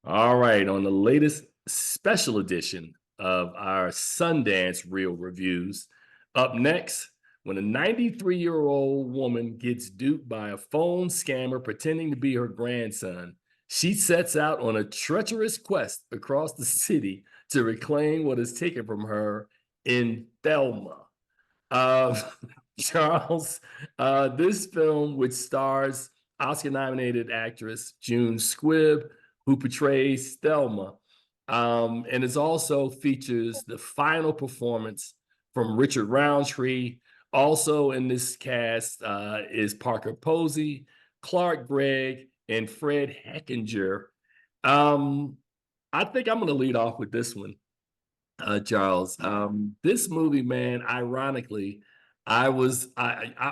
All right, on the latest special edition of our Sundance Reel Reviews, up next, when a 93-year-old woman gets duped by a phone scammer pretending to be her grandson, she sets out on a treacherous quest across the city to reclaim what is taken from her in Thelma. Uh, Charles, this film, which stars Oscar nominated actress June Squibb, who portrays Thelma, and it also features the final performance from Richard Roundtree. Also in this cast is Parker Posey, Clark Gregg, and Fred Heckinger. Um, I think I'm going to lead off with this one, Charles. This movie, man, ironically, I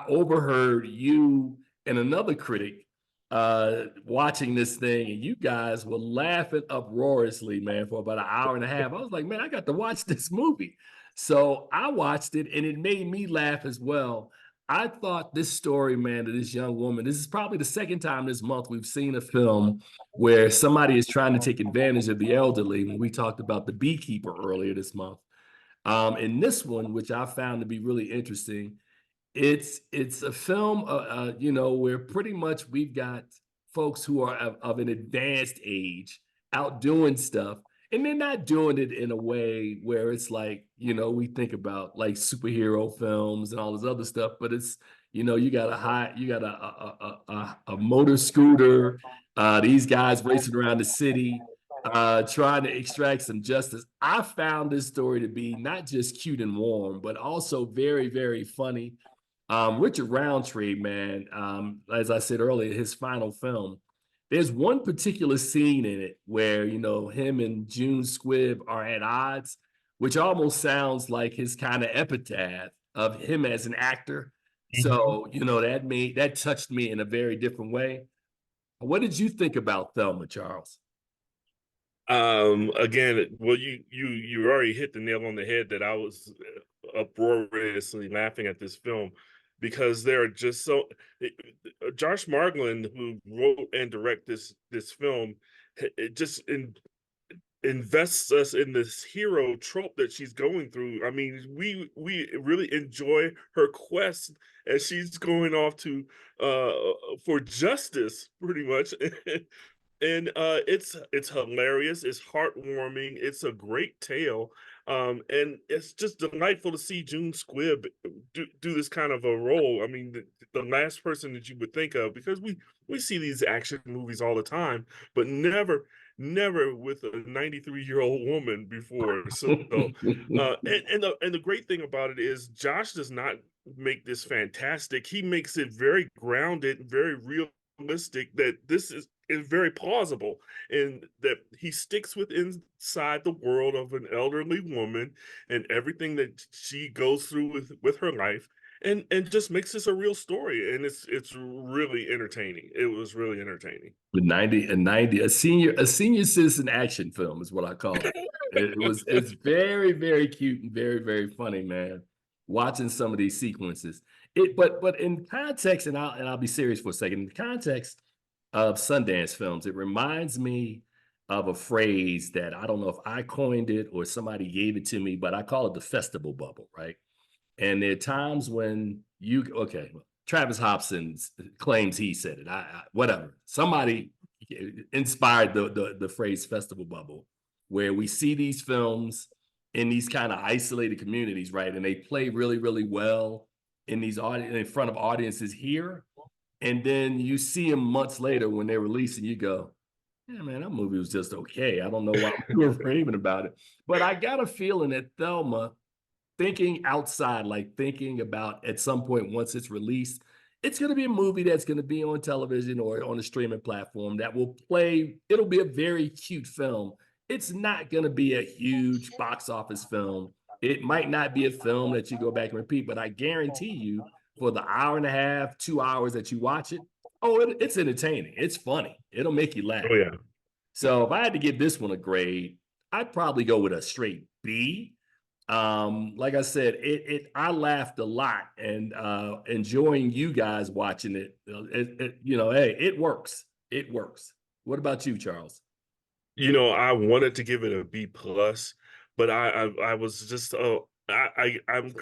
overheard you and another critic watching this thing, and you guys were laughing uproariously, man, for about an hour and a half. I was like, man, I got to watch this movie. So I watched it, and it made me laugh as well. I thought this story, man, of this young woman, this is probably the second time this month we've seen a film where somebody is trying to take advantage of the elderly. When we talked about the beekeeper earlier this month, in this one, which I found to be really interesting, it's a film, where pretty much we've got folks who are of an advanced age out doing stuff, and they're not doing it in a way where it's like, we think about like superhero films and all this other stuff, but it's, you got a motor scooter, these guys racing around the city, trying to extract some justice. I found this story to be not just cute and warm, but also very, very funny. Richard Roundtree, man, as I said earlier, his final film, there's one particular scene in it where, him and June Squibb are at odds, which almost sounds like his kind of epitaph of him as an actor. Mhm. So, that touched me in a very different way. What did you think about Thelma, Charles? Again, well, you already hit the nail on the head that I was uproariously laughing at this film because there are just Josh Margolin, who wrote and directed this film, it just invests us in this hero trope that she's going through. I mean, we really enjoy her quest as she's going off to uh for justice, pretty much. And it's hilarious, it's heartwarming, it's a great tale. And it's just delightful to see June Squibb do this kind of a role. I mean, the last person that you would think of, because we see these action movies all the time, but never with a 93-year-old woman before. So and the great thing about it is Josh does not make this fantastic. He makes it very grounded, very realistic, that this is very plausible, and that he sticks with inside the world of an elderly woman and everything that she goes through with her life, and just makes this a real story, and it's really entertaining. It was really entertaining. The 90 and 90, a senior citizen action film is what I call it. It's very, very cute and very, very funny, man. Watching some of these sequences. But in context, and I'll be serious for a second. In the context of Sundance films, it reminds me of a phrase that I don't know if I coined it or somebody gave it to me, but I call it the festival bubble, right? And there are times when okay, Travis Hobson claims he said it. Whatever. Somebody inspired the phrase festival bubble, where we see these films in these kind of isolated communities, right? And they play really, really well in front of audiences here. And then you see them months later when they're released, and you go, yeah, man, that movie was just okay. I don't know why we were raving about it. But I got a feeling that Thelma, thinking outside, like thinking about at some point once it's released, it's going to be a movie that's going to be on television or on a streaming platform that will play. It'll be a very cute film. It's not going to be a huge box office film. It might not be a film that you go back and repeat, but I guarantee you, for the hour and a half, 2 hours that you watch it, it's entertaining. It's funny. It'll make you laugh. Oh yeah. So if I had to give this one a grade, I'd probably go with a straight B. Like I said, I laughed a lot, and enjoying you guys watching it. Hey, it works. It works. What about you, Charles? I wanted to give it a B plus, but I was just I'm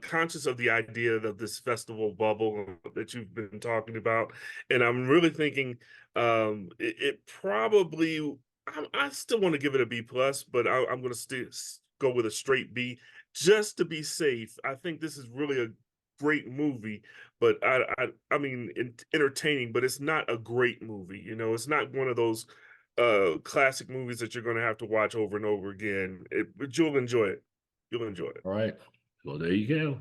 conscious of the idea of this festival bubble that you've been talking about, and I'm really thinking it probably I still want to give it a B plus, but I'm going to still go with a straight B just to be safe. I think this is really a great movie, but I mean entertaining, but it's not a great movie. It's not one of those classic movies that you're gonna have to watch over and over again. But you'll enjoy it. You'll enjoy it. All right. Well, there you go.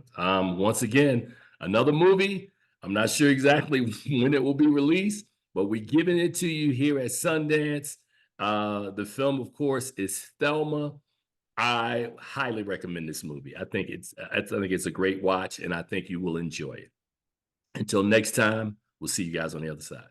Once again, another movie. I'm not sure exactly when it will be released, but we're giving it to you here at Sundance. The film, of course, is Thelma. I highly recommend this movie. I think it's a great watch, and I think you will enjoy it. Until next time, we'll see you guys on the other side.